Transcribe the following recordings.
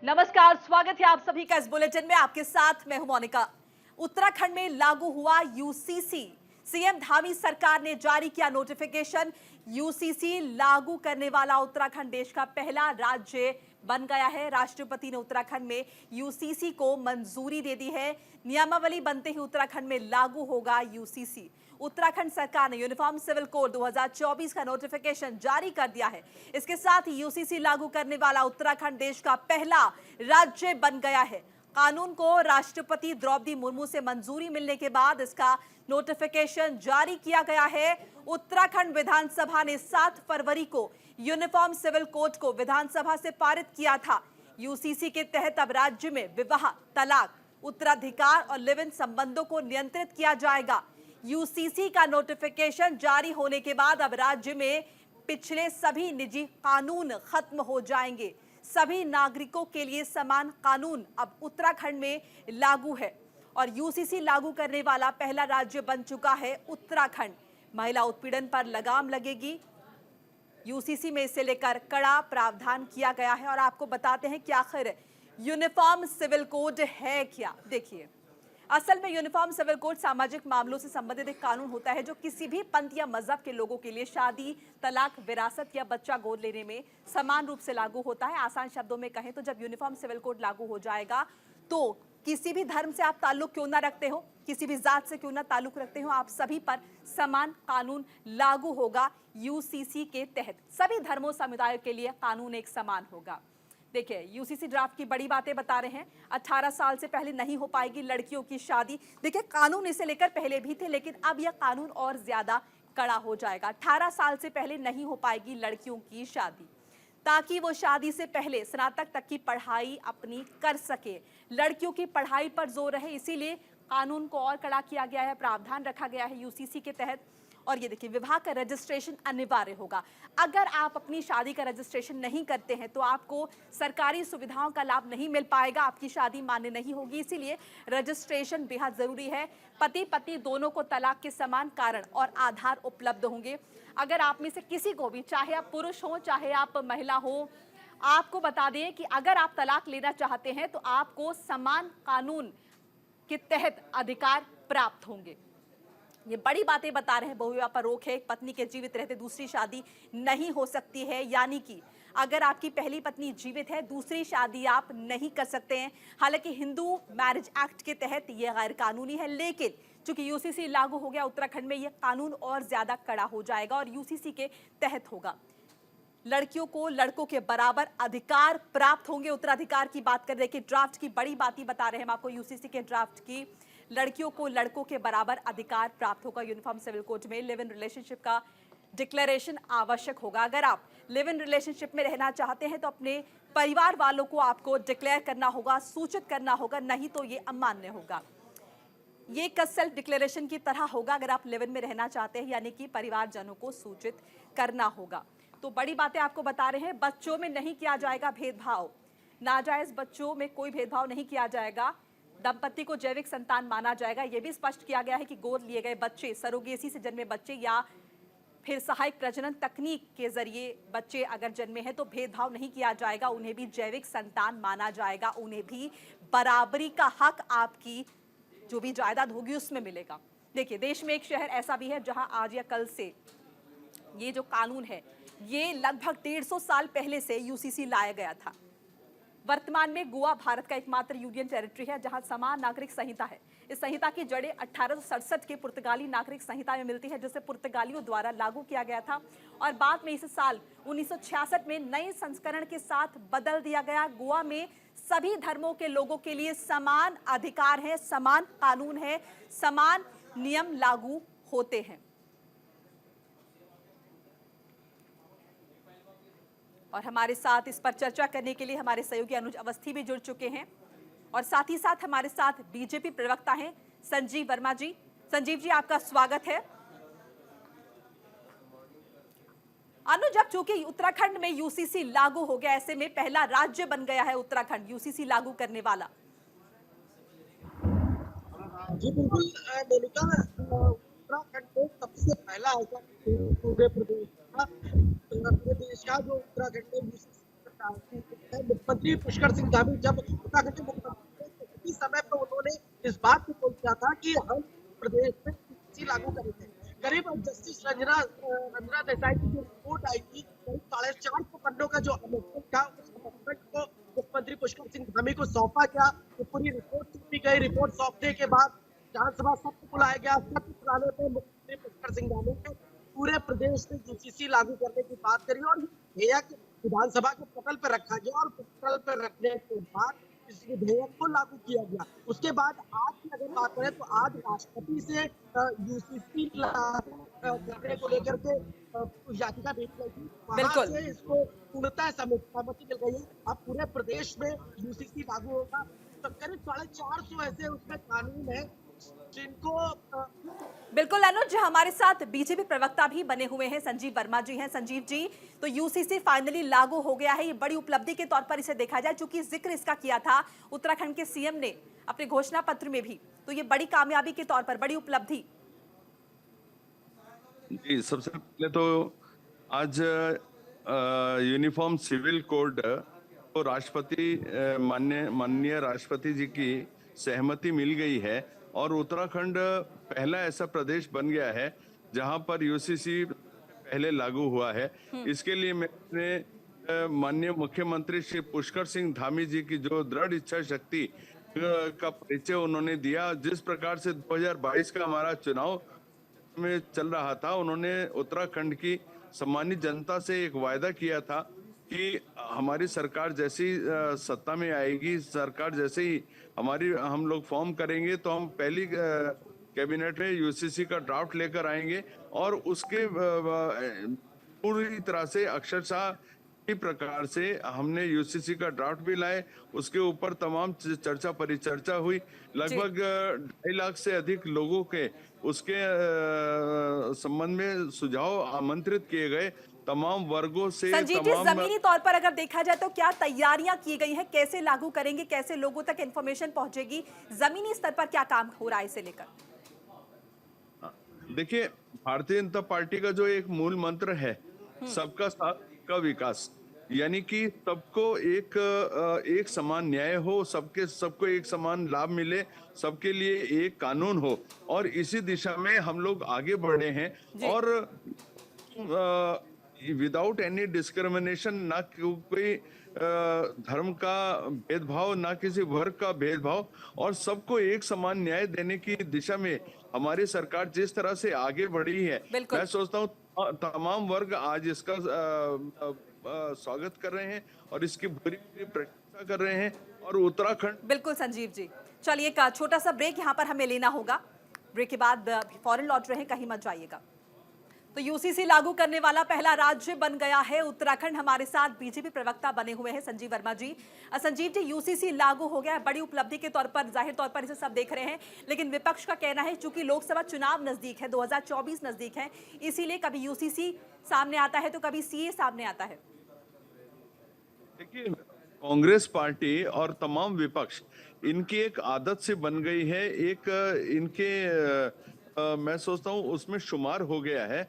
नमस्कार, स्वागत है आप सभी का इस बुलेटिन में। आपके साथ मैं हूं मोनिका। उत्तराखंड में लागू हुआ यूसीसी। सीएम धामी सरकार ने जारी किया नोटिफिकेशन। यूसीसी लागू करने वाला उत्तराखंड देश का पहला राज्य बन गया है। राष्ट्रपति ने उत्तराखंड में यूसीसी को मंजूरी दे दी है। नियमावली बनते ही उत्तराखंड में लागू होगा यूसीसी। उत्तराखंड सरकार ने यूनिफॉर्म सिविल कोड 2024 का नोटिफिकेशन जारी कर दिया है। इसके साथ ही यूसीसी लागू करने वाला उत्तराखंड देश का पहला राज्य बन गया है। कानून को राष्ट्रपति द्रौपदी मुर्मू से मंजूरी मिलने के बाद इसका नोटिफिकेशन जारी किया गया है। उत्तराखंड विधानसभा ने 7 फरवरी को यूनिफॉर्म सिविल कोड को विधानसभा से पारित किया था। यूसीसी के तहत अब राज्य में विवाह, तलाक, उत्तराधिकार और लिव इन संबंधों को नियंत्रित किया जाएगा। यूसीसी का नोटिफिकेशन जारी होने के बाद अब राज्य में पिछले सभी निजी कानून खत्म हो जाएंगे। सभी नागरिकों के लिए समान कानून अब उत्तराखंड में लागू है और यूसीसी लागू करने वाला पहला राज्य बन चुका है उत्तराखंड। महिला उत्पीड़न पर लगाम लगेगी। यूसीसी में इसे लेकर कड़ा प्रावधान किया गया है और आपको बताते हैं कि आखिर यूनिफॉर्म सिविल कोड है क्या। देखिए, असल में यूनिफॉर्म सिविल कोड सामाजिक मामलों से संबंधित एक कानून होता है जो किसी भी पंथ या मजहब के लोगों के लिए शादी, तलाक, विरासत या बच्चा गोद लेने में समान रूप से लागू होता है। आसान शब्दों में कहें तो जब यूनिफॉर्म सिविल कोड लागू हो जाएगा तो किसी भी धर्म से आप ताल्लुक क्यों ना रखते हो, किसी भी जात से क्यों ना ताल्लुक रखते हो, आप सभी पर समान कानून लागू होगा। यूसीसी के तहत सभी धर्मों समुदायों के लिए कानून एक समान होगा। देखिए, यूसीसी ड्राफ्ट की बड़ी बातें बता रहे हैं। 18 साल से पहले नहीं हो पाएगी लड़कियों की शादी। देखिए, कानून इसे लेकर पहले भी थे, लेकिन अब यह कानून और ज्यादा कड़ा हो जाएगा। 18 साल से पहले नहीं हो पाएगी लड़कियों की शादी, ताकि वो शादी से पहले स्नातक तक की पढ़ाई अपनी कर सके। लड़कियों की पढ़ाई पर जोर रहे, इसीलिए कानून को और कड़ा किया गया है, प्रावधान रखा गया है यूसीसी के तहत। और ये देखिए, विवाह का रजिस्ट्रेशन अनिवार्य होगा। अगर आप अपनी शादी का रजिस्ट्रेशन नहीं करते हैं तो आपको सरकारी सुविधाओं का लाभ नहीं मिल पाएगा, आपकी शादी मान्य नहीं होगी। इसीलिए रजिस्ट्रेशन बेहद जरूरी है। पति पत्नी दोनों को तलाक के समान कारण और आधार उपलब्ध होंगे। अगर आप में से किसी को भी, चाहे आप पुरुष हो चाहे आप महिला हो, आपको बता दें कि अगर आप तलाक लेना चाहते हैं तो आपको समान कानून के तहत अधिकार प्राप्त होंगे। ये बड़ी बातें बता रहे हैं। बहुविवाह पर रोक है। एक पत्नी के जीवित रहते दूसरी शादी नहीं हो सकती है, यानी कि अगर आपकी पहली पत्नी जीवित है, दूसरी शादी आप नहीं कर सकते हैं। हालांकि हिंदू मैरिज एक्ट के तहत यह गैर कानूनी है, लेकिन चूंकि यूसीसी लागू हो गया उत्तराखंड में, यह कानून और ज्यादा कड़ा हो जाएगा और यूसीसी के तहत होगा। लड़कियों को लड़कों के बराबर अधिकार प्राप्त होंगे। उत्तराधिकार की बात कर रहे कि ड्राफ्ट की बड़ी बातें बता रहे हैं हम आपको यूसीसी के ड्राफ्ट की। लड़कियों को लड़कों के बराबर अधिकार प्राप्त होगा। यूनिफॉर्म सिविल कोड में लिव इन रिलेशनशिप का डिक्लेरेशन आवश्यक होगा। अगर आप लिव इन रिलेशनशिप में रहना चाहते हैं तो अपने परिवार वालों को आपको डिक्लेयर करना होगा, सूचित करना होगा, नहीं तो ये अमान्य होगा। ये एक सेल्फ डिक्लेरेशन की तरह होगा अगर आप लिव इन में रहना चाहते हैं, यानी कि परिवारजनों को सूचित करना होगा। तो बड़ी बातें आपको बता रहे हैं। बच्चों में नहीं किया जाएगा भेदभाव। नाजायज बच्चों में कोई भेदभाव नहीं किया जाएगा। दंपति को जैविक संतान माना जाएगा। यह भी स्पष्ट किया गया है कि गोद लिए गए बच्चे, सरोगेसी से जन्मे बच्चे या फिर सहायक प्रजनन तकनीक के जरिए बच्चे अगर जन्मे हैं तो भेदभाव नहीं किया जाएगा, उन्हें भी जैविक संतान माना जाएगा। उन्हें भी बराबरी का हक आपकी जो भी जायदाद होगी उसमें मिलेगा। देखिए, देश में एक शहर ऐसा भी है जहां आज या कल से ये जो कानून है, ये लगभग 150 साल पहले से यूसीसी लाया गया था। वर्तमान में गोवा भारत का एकमात्र यूनियन टेरिटरी है जहां समान नागरिक संहिता है। इस संहिता की जड़ें 1867 के पुर्तगाली नागरिक संहिता में मिलती है, जिसे पुर्तगालियों द्वारा लागू किया गया था और बाद में इस साल 1966 में नए संस्करण के साथ बदल दिया गया। गोवा में सभी धर्मों के लोगों के लिए समान अधिकार है, समान कानून है, समान नियम लागू होते हैं। और हमारे साथ इस पर चर्चा करने के लिए हमारे सहयोगी अनुज अवस्थी भी जुड़ चुके हैं और साथ ही साथ हमारे साथ बीजेपी प्रवक्ता हैं संजीव वर्मा जी। संजीव जी, आपका स्वागत है। अनुज, अब चूंकि उत्तराखंड में यूसीसी लागू हो गया, ऐसे में पहला राज्य बन गया है उत्तराखंड यूसीसी लागू करने वाला। जी बिल्कुल मोनिका, उत्तराखंड में सबसे पहला ऐसा पूरे प्रदेश का जो उत्तराखंड में मुख्यमंत्री पुष्कर सिंह धामी जब उत्तराखंड के मुख्यमंत्री थे, तो उसी समय पर उन्होंने इस बात को बोल दिया था कि हम प्रदेश में यूजीसी लागू करेंगे। करीब जस्टिस रंजना देसाई की जो रिपोर्ट आई थी, करीब 450 पन्नों का जो अमेंडमेंट था, उस अमेंडमेंट को मुख्यमंत्री पुष्कर सिंह धामी को सौंपा गया। तो पूरी रिपोर्ट सौंपी गई। रिपोर्ट सौंपने के बाद विधानसभा सत्र बुलाया गया। सत्र बुलाने पर मुख्यमंत्री पुष्कर सिंह धामी ने पूरे प्रदेश में यूजीसी लागू करने की बात करी और विधेयक विधानसभा के पटल पर रखा गया और पटल पर रखने के बाद इस विधेयक को लागू किया गया। उसके बाद आज की अगर बात करें तो आज राष्ट्रपति से यूसीसी लागू करने को लेकर के याचिका भेजी गई थी। वहां से इसको पूर्णतः सहमति मिल गई है। अब पूरे प्रदेश में यूसीसी लागू होगा। तो करीब 450 ऐसे उसमें कानून है जिनको बिल्कुल अनुज, हमारे साथ बीजेपी प्रवक्ता भी बने हुए हैं, संजीव वर्मा जी हैं। संजीव जी, तो यूसीसी फाइनली लागू हो गया है, ये बड़ी उपलब्धि के तौर पर इसे देखा जाए, चूंकि जिक्र इसका किया था उत्तराखंड के सीएम ने अपने घोषणा पत्र में भी, तो ये बड़ी कामयाबी के तौर पर बड़ी उपलब्धि। जी, सबसे पहले तो आज यूनिफॉर्म सिविल कोड को राष्ट्रपति माननीय राष्ट्रपति जी की सहमति मिल गई है और उत्तराखंड पहला ऐसा प्रदेश बन गया है जहां पर यूसीसी पहले लागू हुआ है। इसके लिए मैंने माननीय मुख्यमंत्री श्री पुष्कर सिंह धामी जी की जो दृढ़ इच्छा शक्ति का परिचय उन्होंने दिया। जिस प्रकार से 2022 का हमारा चुनाव में चल रहा था, उन्होंने उत्तराखंड की सम्मानित जनता से एक वायदा किया था कि हमारी सरकार जैसी सत्ता में आएगी, सरकार जैसे ही हम लोग फॉर्म करेंगे तो हम पहली कैबिनेट में यूसीसी का ड्राफ्ट लेकर आएंगे और उसके पूरी तरह से अक्षरशः इसी प्रकार से हमने यूसीसी का ड्राफ्ट भी लाए। उसके ऊपर तमाम चर्चा परिचर्चा हुई। लगभग 2.5 लाख से अधिक लोगों के उसके संबंध में सुझाव आमंत्रित किए गए तमाम वर्गों से। संजीव जी, जमीनी तौर पर अगर देखा जाए तो क्या तैयारियां की गई हैं, कैसे लागू करेंगे, कैसे लोगों तक इंफॉर्मेशन पहुंचेगी, जमीनी स्तर पर क्या काम हो रहा है इसे लेकर? देखिए, भारतीय जनता पार्टी का जो एक मूल मंत्र है सबका साथ सबका विकास, यानी कि सबको एक समान न्याय हो, सबको एक समान लाभ मिले, सबके लिए एक कानून हो और इसी दिशा में हम लोग आगे बढ़े हैं। और विदाउट एनी डिस्क्रिमिनेशन, ना कोई धर्म का भेदभाव, ना किसी वर्ग का भेदभाव, और सबको एक समान न्याय देने की दिशा में हमारी सरकार जिस तरह से आगे बढ़ी है, मैं सोचता हूँ तमाम वर्ग आज इसका स्वागत कर रहे हैं और इसकी पूरी प्रशंसा कर रहे हैं। और उत्तराखंड बिल्कुल संजीव जी, चलिए एक छोटा सा ब्रेक यहाँ पर हमें लेना होगा। ब्रेक के बाद फौरन लौट रहे हैं, कहीं मत जाइएगा। तो यूसीसी लागू करने वाला पहला राज्य बन गया है उत्तराखंड। हमारे साथ बीजेपी प्रवक्ता बने हुए हैं संजीव वर्मा जी। संजीव जी, यूसीसी लागू हो गया है, बड़ी उपलब्धि के तौर पर जाहिर तौर पर इसे सब देख रहे हैं, लेकिन विपक्ष का कहना है चूंकि लोकसभा चुनाव नजदीक है, 2024 नजदीक है, इसीलिए कभी यूसीसी सामने आता है तो कभी सीए सामने आता है। देखिए, कांग्रेस पार्टी और तमाम विपक्ष, इनकी एक आदत से बन गई है, एक मैं सोचता हूँ उसमें शुमार हो गया है,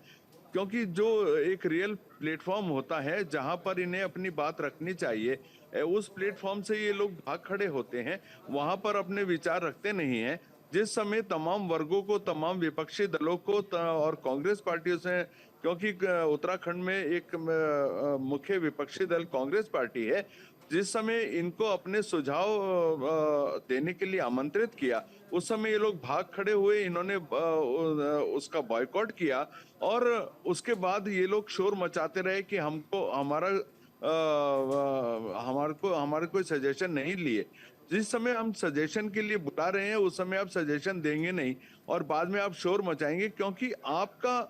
क्योंकि जो एक रियल प्लेटफॉर्म होता है जहां पर इन्हें अपनी बात रखनी चाहिए, उस प्लेटफॉर्म से ये लोग भाग खड़े होते हैं, वहां पर अपने विचार रखते नहीं हैं। जिस समय तमाम वर्गों को, तमाम विपक्षी दलों को और कांग्रेस पार्टियों से, क्योंकि उत्तराखंड में एक मुख्य विपक्षी दल कांग्रेस पार्टी है, जिस समय इनको अपने सुझाव देने के लिए आमंत्रित किया, उस समय ये लोग भाग खड़े हुए, इन्होंने उसका बॉयकॉट किया और उसके बाद ये लोग शोर मचाते रहे कि हमारे कोई सजेशन नहीं लिए। जिस समय हम सजेशन के लिए बुला रहे हैं उस समय आप सजेशन देंगे नहीं और बाद में आप शोर मचाएंगे, क्योंकि आपका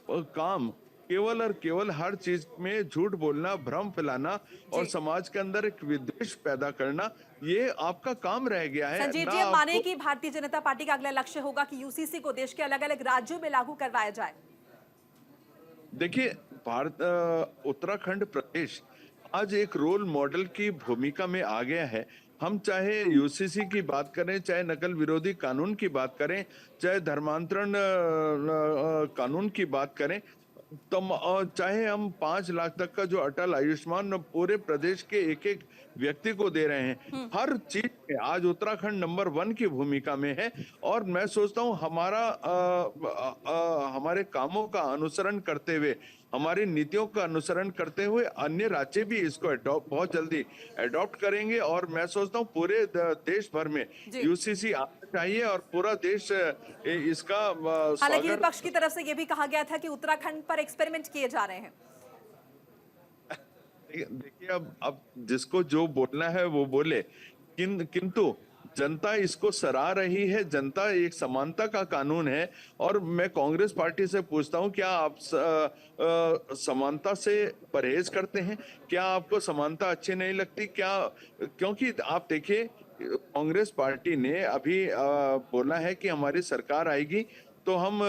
काम केवल और केवल हर चीज में झूठ बोलना, भ्रम फैलाना और समाज के अंदर एक विद्वेष पैदा करना, ये आपका काम रह गया है। संजीव जी, माने कि भारतीय जनता पार्टी का अगला लक्ष्य होगा कि यूसीसी को देश के अलग अलग राज्यों में लागू करवाया जाए। देखिए, उत्तराखंड प्रदेश आज एक रोल मॉडल की भूमिका में आ गया है। हम चाहे यूसीसी की बात करें, चाहे नकल विरोधी कानून की बात करें, चाहे धर्मांतरण कानून की बात करें, चाहे हम 5 लाख तक का जो अटल आयुष्मान पूरे प्रदेश के एक एक व्यक्ति को दे रहे हैं, हर चीज में आज उत्तराखंड नंबर 1 की भूमिका में है। और मैं सोचता हूँ हमारे कामों का अनुसरण करते हुए, हमारी नीतियों का अनुसरण करते हुए अन्य राज्य भी इसको बहुत जल्दी अडॉप्ट करेंगे। और मैं सोचता हूँ पूरे देश भर में जी। यूसीसी आना चाहिए और पूरा देश इसका हालांकि स्वागत। विपक्ष की तरफ से यह भी कहा गया था कि उत्तराखंड पर एक्सपेरिमेंट किए जा रहे हैं। देखिए, अब जिसको जो बोलना है वो बोले, किंतु जनता इसको सराह रही है। जनता एक समानता का कानून है। और मैं कांग्रेस पार्टी से पूछता हूं, क्या आप समानता से परहेज करते हैं? क्या आपको समानता अच्छी नहीं लगती क्या? क्योंकि आप देखिए, कांग्रेस पार्टी ने अभी बोला है कि हमारी सरकार आएगी तो हम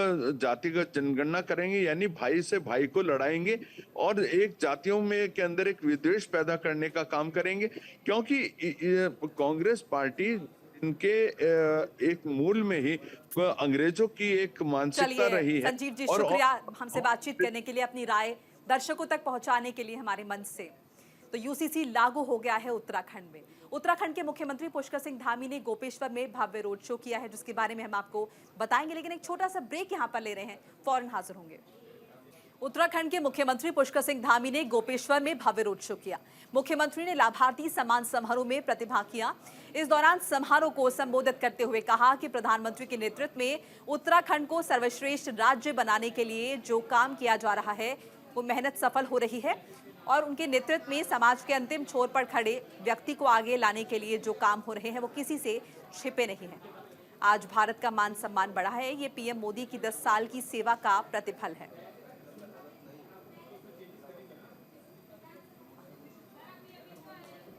जातिगत जनगणना करेंगे, यानी भाई से भाई को लड़ाएंगे और एक जातियों में के अंदर एक विद्वेष पैदा करने का काम करेंगे। क्योंकि कांग्रेस पार्टी इनके एक मूल में ही अंग्रेजों की एक मानसिकता चलिए रही है। संजीव जी, और शुक्रिया हमसे बातचीत करने के लिए, अपनी राय दर्शकों तक पहुंचाने के लिए हमारे मंच से। तो यूसीसी लागू हो गया है उत्तराखंड में। उत्तराखंड के मुख्यमंत्री पुष्कर सिंह धामी ने गोपेश्वर में भव्य रोड शो किया है, जिसके बारे में हम आपको बताएंगे, लेकिन एक छोटा सा ब्रेक यहां पर ले रहे हैं, फौरन हाजिर होंगे। उत्तराखंड के मुख्यमंत्री पुष्कर सिंह धामी ने गोपेश्वर में भव्य रोड शो किया। मुख्यमंत्री ने लाभार्थी सम्मान समारोह में प्रतिभाग किया। इस दौरान समारोह को संबोधित करते हुए कहा कि प्रधानमंत्री के नेतृत्व में उत्तराखंड को सर्वश्रेष्ठ राज्य बनाने के लिए जो काम किया जा रहा है वो मेहनत सफल हो रही है और उनके नेतृत्व में समाज के अंतिम छोर पर खड़े व्यक्ति को आगे लाने के लिए जो काम हो रहे हैं वो किसी से छिपे नहीं हैं। आज भारत का मान सम्मान बढ़ा है, ये पीएम मोदी की 10 साल की सेवा का प्रतिफल है।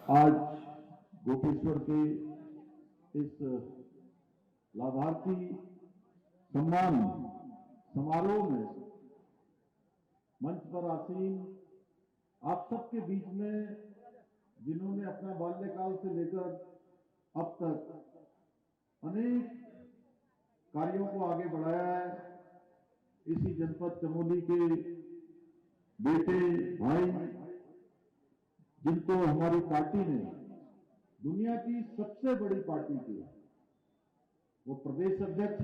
आज गोपेश्वर के इस लाभार्थी सम्मान समारोह में मंच पर आसीन आप सबके बीच में, जिन्होंने अपना बाल्यकाल से लेकर अब तक अनेक कार्यों को आगे बढ़ाया है, इसी जनपद चमोली के बेटे भाई, जिनको हमारी पार्टी ने दुनिया की सबसे बड़ी पार्टी की वो प्रदेश अध्यक्ष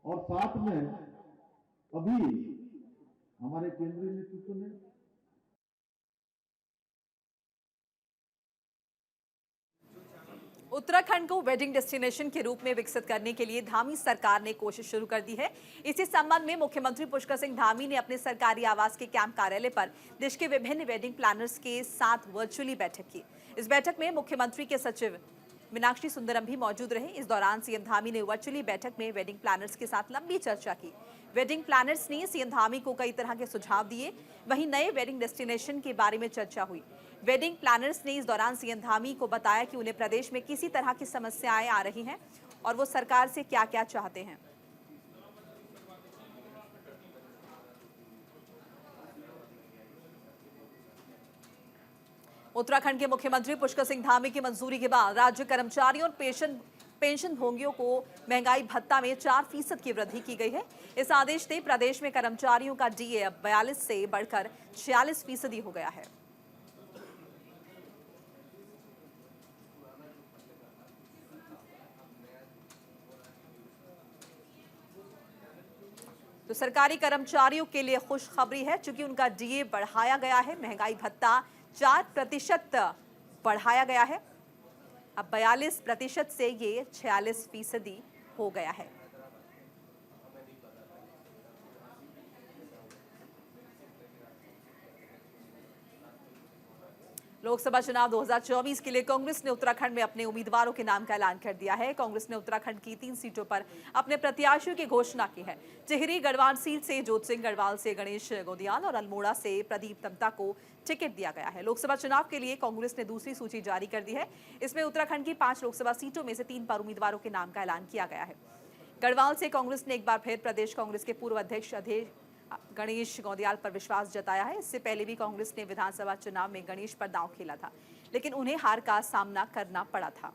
और साथ में अभी हमारे केंद्रीय नेतृत्व ने उत्तराखंड को वेडिंग डेस्टिनेशन के रूप में विकसित करने के लिए धामी सरकार ने कोशिश शुरू कर दी है। इसी संबंध में मुख्यमंत्री पुष्कर सिंह धामी ने अपने सरकारी आवास के कैंप कार्यालय पर देश के विभिन्न वेडिंग प्लानर्स के साथ वर्चुअली बैठक की। इस बैठक में मुख्यमंत्री के सचिव मीनाक्षी सुंदरम भी मौजूद रहे। इस दौरान सीएम धामी ने वर्चुअली बैठक में वेडिंग प्लानर्स के साथ लंबी चर्चा की। वेडिंग प्लानर्स ने सीएम धामी को कई तरह के सुझाव दिए, वहीं नए वेडिंग डेस्टिनेशन के बारे में चर्चा हुई। वेडिंग प्लानर्स ने इस दौरान सीएम धामी को बताया कि उन्हें प्रदेश में किसी तरह की समस्याएं आ रही हैं और वो सरकार से क्या क्या चाहते हैं। उत्तराखंड के मुख्यमंत्री पुष्कर सिंह धामी की मंजूरी के बाद राज्य कर्मचारियों और पेंशनभोगियों को महंगाई भत्ता में 4% की वृद्धि की गई है। इस आदेश से प्रदेश में कर्मचारियों का डीए अब 42 से बढ़कर 46% हो गया है। तो सरकारी कर्मचारियों के लिए खुशखबरी है, चूंकि उनका डीए बढ़ाया गया है। महंगाई भत्ता 4% बढ़ाया गया है, अब 42% से ये 46% हो गया है। लोकसभा चुनाव 2024 के लिए कांग्रेस ने उत्तराखंड में अपने उम्मीदवारों के नाम का ऐलान कर दिया है। कांग्रेस ने उत्तराखंड की 3 सीटों पर अपने प्रत्याशियों की घोषणा की है। टिहरी गढ़वाल सीट से जोत सिंह गढ़वाल से गणेश गोदियाल और अल्मोड़ा से प्रदीप तमता को टिकट दिया गया है। लोकसभा चुनाव के लिए कांग्रेस ने दूसरी सूची जारी कर दी है। इसमें उत्तराखंड की 5 लोकसभा सीटों में से 3 पर उम्मीदवारों के नाम का ऐलान किया गया है। गढ़वाल से कांग्रेस ने एक बार फिर प्रदेश कांग्रेस के पूर्व अध्यक्ष गणेश गोदियाल पर विश्वास जताया है। इससे पहले भी कांग्रेस ने विधानसभा चुनाव में गणेश पर दांव खेला था, लेकिन उन्हें हार का सामना करना पड़ा था।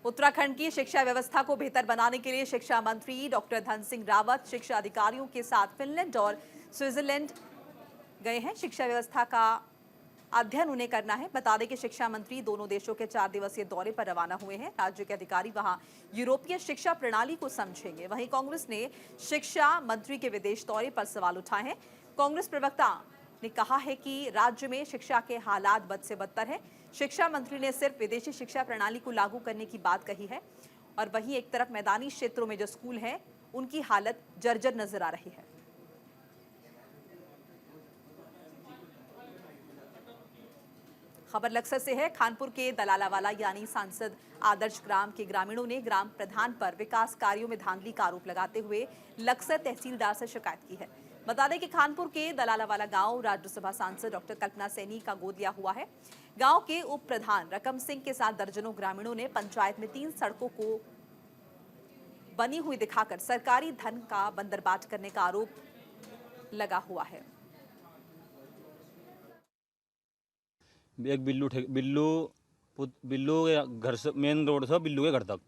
उत्तराखंड की शिक्षा व्यवस्था को बेहतर बनाने के लिए शिक्षा मंत्री डॉक्टर धन सिंह रावत शिक्षा अधिकारियों के साथ फिनलैंड और स्विट्जरलैंड गए हैं। शिक्षा व्यवस्था का अध्ययन उन्हें करना है। बता दें कि शिक्षा मंत्री दोनों देशों के 4 दिवसीय दौरे पर रवाना हुए हैं। राज्य के अधिकारी वहां यूरोपीय शिक्षा प्रणाली को समझेंगे। वहीं कांग्रेस ने शिक्षा मंत्री के विदेश दौरे पर सवाल उठाए हैं। कांग्रेस प्रवक्ता ने कहा है कि राज्य में शिक्षा के हालात बद से बदतर हैं। शिक्षा मंत्री ने सिर्फ विदेशी शिक्षा प्रणाली को लागू करने की बात कही है और वहीं एक तरफ मैदानी क्षेत्रों में जो स्कूल हैं उनकी हालत जर्जर नजर आ रही है। खबर लक्सर से है। कानपुर के दलालावाला यानी सांसद आदर्श ग्राम के ग्रामीणों ने ग्राम प्रधान पर विकास कार्यों में धांधली का आरोप लगाते हुए लक्सर तहसीलदार से शिकायत की है। बता दें कि कानपुर के दलालावाला गांव राज्यसभा सांसद डॉक्टर कल्पना सैनी का गोद लिया हुआ है। गांव के उप प्रधान रकम सिंह के साथ दर्जनों ग्रामीणों ने पंचायत में 3 सड़कों को बनी हुई दिखाकर सरकारी धन का बंदरबाट करने का आरोप लगा हुआ है। एक बिल्लू के घर से मेन रोड से बिल्लू के घर तक,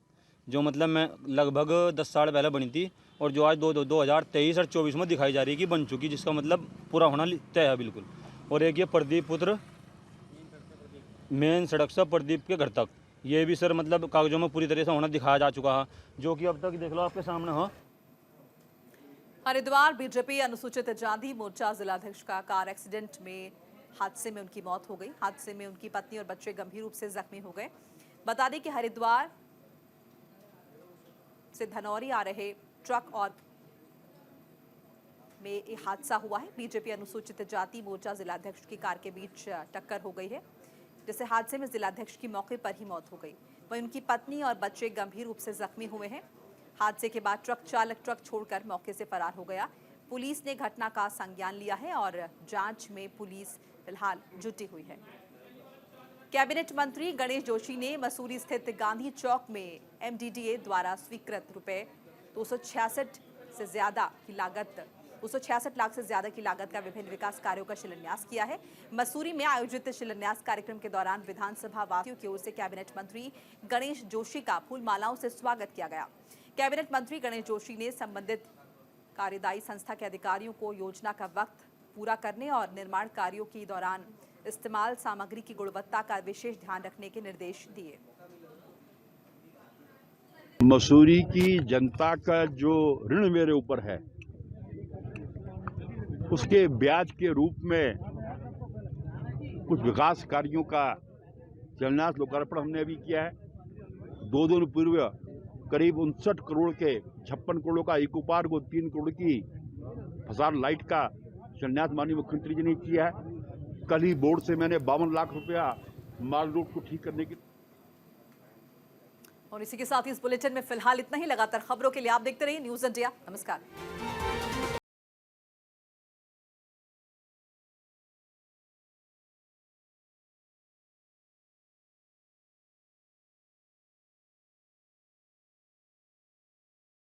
जो मतलब मैं लगभग 10 साल पहले बनी थी और जो आज 2023 और 24 में दिखाई जा रही है कि बन चुकी, जिसका मतलब पूरा होना तय है बिल्कुल। और एक ये प्रदीप पुत्र मेन सड़क से प्रदीप के घर तक, ये भी सर मतलब कागजों में पूरी तरह से होना दिखाया जा चुका है, जो कि अब तक देख लो आपके सामने हो। हरिद्वार बीजेपी अनुसूचित जाति मोर्चा जिलाध्यक्ष का कार एक्सीडेंट में हादसे में उनकी मौत हो गई। हादसे में उनकी पत्नी और बच्चे गंभीर रूप से जख्मी हो गए। बता दें कि हरिद्वार से धनौरी आ रहे ट्रक और में एक हादसा हुआ है। बीजेपी अनुसूचित जाति मोर्चा जिलाध्यक्ष की कार के बीच टक्कर हो गई है, जिससे हादसे में जिलाध्यक्ष की मौके पर ही मौत हो गई। वहीं उनकी पत्नी और बच्चे गंभीर रूप से जख्मी हुए हैं। हादसे के बाद ट्रक चालक ट्रक छोड़कर मौके से फरार हो गया। पुलिस ने घटना का संज्ञान लिया है और जांच में पुलिस फिलहाल जुटी हुई है। कैबिनेट मंत्री गणेश जोशी ने मसूरी स्थित गांधी चौक में एमडीडीए द्वारा स्वीकृत रुपए 266 लाख से ज्यादा की लागत का विभिन्न विकास कार्यों का शिलान्यास किया है। मसूरी में आयोजित शिलान्यास कार्यक्रम के दौरान विधानसभा वासियों की ओर से कैबिनेट मंत्री गणेश जोशी का फूल मालाओं से स्वागत किया गया। कैबिनेट मंत्री गणेश जोशी ने संबंधित कार्यदायी संस्था के अधिकारियों को योजना का वक्त पूरा करने और निर्माण कार्यों के दौरान इस्तेमाल सामग्री की गुणवत्ता का विशेष ध्यान रखने के निर्देश दिए। मसूरी की जनता का जो ऋण मेरे ऊपर है, उसके ब्याज के रूप में कुछ विकास कार्यों का शिलान्यास लोकार्पण हमने अभी किया है। 2 दिन पूर्व करीब 59 करोड़ के 56 करोड़ का इको पार्क और 3 करोड़ की फसाद लाइट का शिलान्यास माननीय मुख्यमंत्री जी ने किया है। कल ही बोर्ड से मैंने 52 लाख रुपया माल रोड को ठीक करने की। और इसी के साथ ही इस बुलेटिन में फिलहाल इतना ही। लगातार खबरों के लिए आप देखते रहिए न्यूज़ इंडिया। नमस्कार।